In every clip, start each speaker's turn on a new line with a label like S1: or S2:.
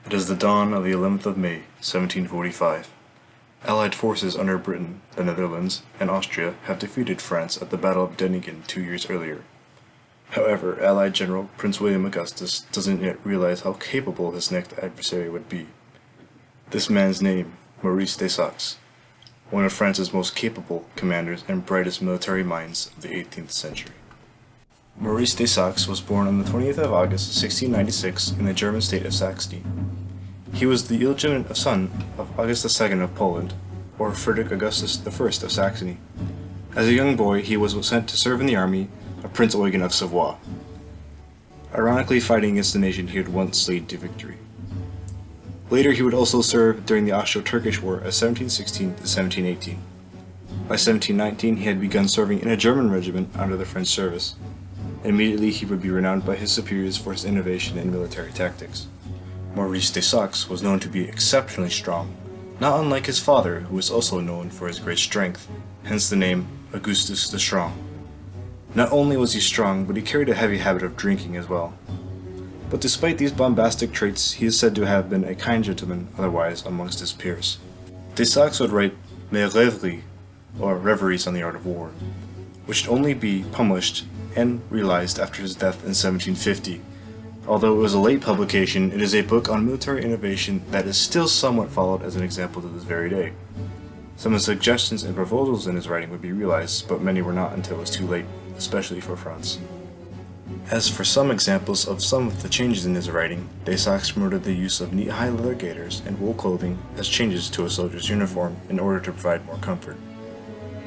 S1: It is the dawn of the 11th of May, 1745. Allied forces under Britain, the Netherlands, and Austria have defeated France at the Battle of Denigen 2 years earlier. However, Allied General Prince William Augustus doesn't yet realize how capable his next adversary would be. This man's name, Maurice de Saxe, one of France's most capable commanders and brightest military minds of the 18th century. Maurice de Saxe was born on the 20th of August 1696 in the German state of Saxony. He was the illegitimate son of August II of Poland, or Frederick Augustus I of Saxony. As a young boy, he was sent to serve in the army of Prince Eugen of Savoy, ironically fighting against the nation he had once led to victory. Later, he would also serve during the Austro-Turkish War of 1716 to 1718. By 1719, he had begun serving in a German regiment under the French service. Immediately, he would be renowned by his superiors for his innovation in military tactics. Maurice de Saxe was known to be exceptionally strong, not unlike his father, who was also known for his great strength, hence the name Augustus the Strong. Not only was he strong, but he carried a heavy habit of drinking as well. But despite these bombastic traits, he is said to have been a kind gentleman otherwise amongst his peers. De Saxe would write Mes Rêveries, or Reveries on the Art of War, which would only be published and realized after his death in 1750. Although it was a late publication, it is a book on military innovation that is still somewhat followed as an example to this very day. Some of the suggestions and proposals in his writing would be realized, but many were not until it was too late, especially for France. As for some examples of some of the changes in his writing, de Saxe promoted the use of neat high leather gaiters and wool clothing as changes to a soldier's uniform in order to provide more comfort.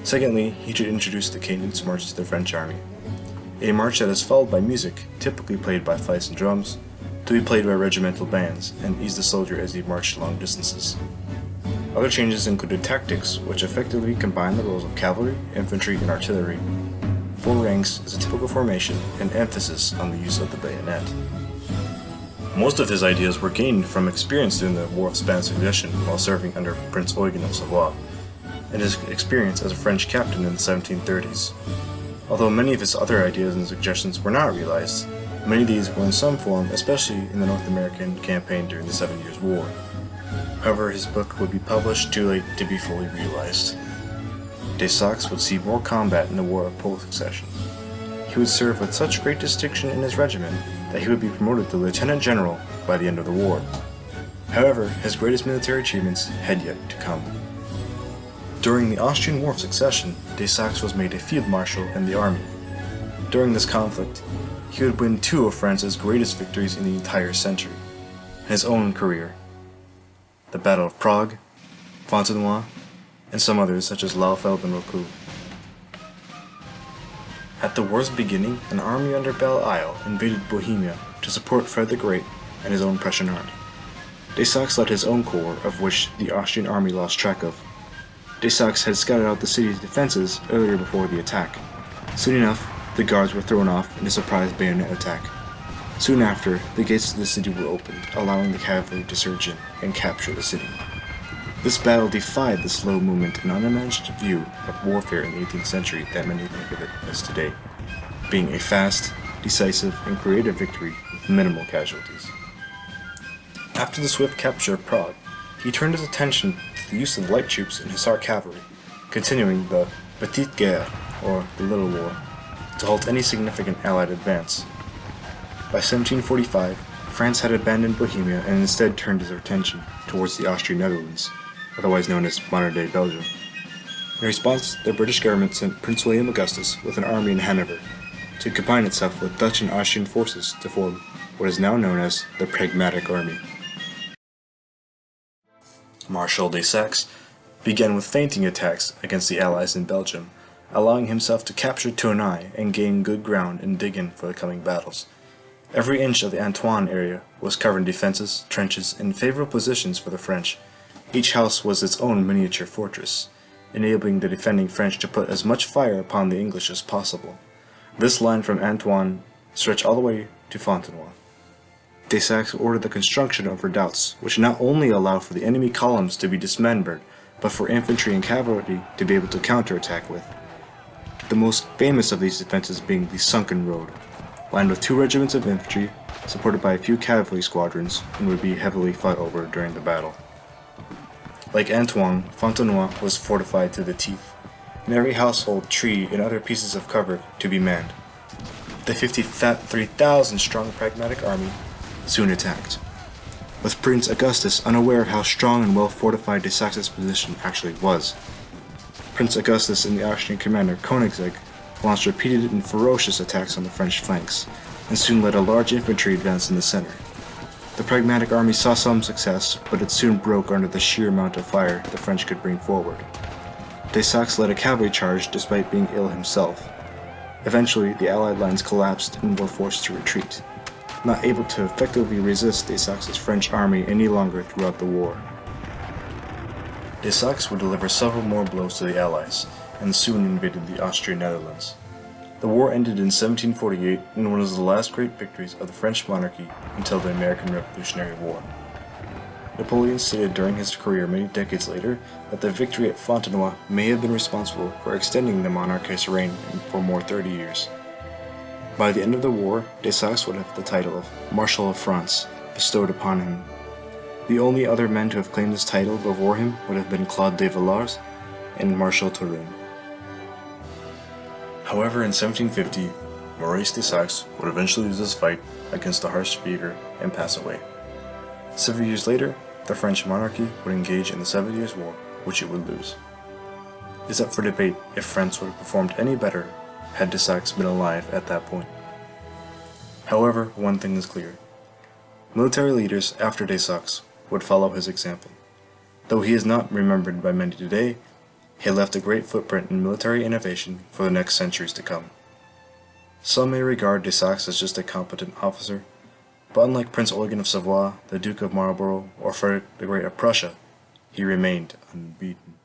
S1: Secondly, he should introduce the cadence march to the French army. A march that is followed by music, typically played by fifes and drums, to be played by regimental bands, and ease the soldier as he marched long distances. Other changes included tactics, which effectively combined the roles of cavalry, infantry, and artillery. 4 ranks is a typical formation, and emphasis on the use of the bayonet. Most of his ideas were gained from experience during the War of Spanish Succession while serving under Prince Eugen of Savoy, and his experience as a French captain in the 1730s. Although many of his other ideas and suggestions were not realized, many of these were in some form, especially in the North American campaign during the 7 Years' War. However, his book would be published too late to be fully realized. De Saxe would see more combat in the War of Succession. He would serve with such great distinction in his regiment that he would be promoted to lieutenant general by the end of the war. However, his greatest military achievements had yet to come. During the Austrian War of Succession, de Saxe was made a field marshal in the army. During this conflict, he would win 2 of France's greatest victories in the entire century, in his own career: the Battle of Prague, Fontenoy, and some others such as Laufeld and Rocou. At the war's beginning, an army under Belle Isle invaded Bohemia to support Fred the Great and his own Prussian army. De Saxe led his own corps, of which the Austrian army lost track of. De Saxe had scouted out the city's defenses earlier before the attack. Soon enough, the guards were thrown off in a surprise bayonet attack. Soon after, the gates of the city were opened, allowing the cavalry to surge in and capture the city. This battle defied the slow movement and unimagined view of warfare in the 18th century that many think of it as today, being a fast, decisive, and creative victory with minimal casualties. After the swift capture of Prague, he turned his attention to the use of light troops and hussar cavalry, continuing the Petite Guerre, or the Little War, to halt any significant Allied advance. By 1745, France had abandoned Bohemia and instead turned its attention towards the Austrian Netherlands, otherwise known as modern-day Belgium. In response, the British government sent Prince William Augustus with an army in Hanover to combine itself with Dutch and Austrian forces to form what is now known as the Pragmatic Army. Marshal de Saxe began with feinting attacks against the Allies in Belgium, allowing himself to capture Tournai and gain good ground and dig in for the coming battles. Every inch of the Antoine area was covered in defenses, trenches, and favorable positions for the French. Each house was its own miniature fortress, enabling the defending French to put as much fire upon the English as possible. This line from Antoine stretched all the way to Fontenoy. De Saxe ordered the construction of redoubts, which not only allowed for the enemy columns to be dismembered, but for infantry and cavalry to be able to counterattack with. The most famous of these defenses being the Sunken Road, lined with 2 regiments of infantry, supported by a few cavalry squadrons, and would be heavily fought over during the battle. Like Antoine, Fontenoy was fortified to the teeth, and every household, tree, and other pieces of cover to be manned. The 53,000-strong pragmatic army soon attacked, with Prince Augustus unaware of how strong and well fortified de Saxe's position actually was. Prince Augustus and the Austrian commander Koenigsegg launched repeated and ferocious attacks on the French flanks, and soon led a large infantry advance in the center. The pragmatic army saw some success, but it soon broke under the sheer amount of fire the French could bring forward. De Saxe led a cavalry charge despite being ill himself. Eventually, the Allied lines collapsed and were forced to retreat, not able to effectively resist de Saxe's French army any longer throughout the war. De Saxe would deliver several more blows to the Allies, and soon invaded the Austrian Netherlands. The war ended in 1748 and was the last great victories of the French monarchy until the American Revolutionary War. Napoleon stated during his career many decades later that the victory at Fontenoy may have been responsible for extending the monarch's reign for more 30 years. By the end of the war, de Saxe would have the title of Marshal of France bestowed upon him. The only other men to have claimed this title before him would have been Claude de Villars and Marshal Turenne. However, in 1750, Maurice de Saxe would eventually lose his fight against the harsh fever and pass away. 7 years later, the French monarchy would engage in the 7 Years' War, which it would lose. It is up for debate if France would have performed any better had de Saxe been alive at that point. However, one thing is clear. Military leaders after de Saxe would follow his example. Though he is not remembered by many today, he left a great footprint in military innovation for the next centuries to come. Some may regard de Saxe as just a competent officer, but unlike Prince Eugen of Savoy, the Duke of Marlborough, or Frederick the Great of Prussia, he remained unbeaten.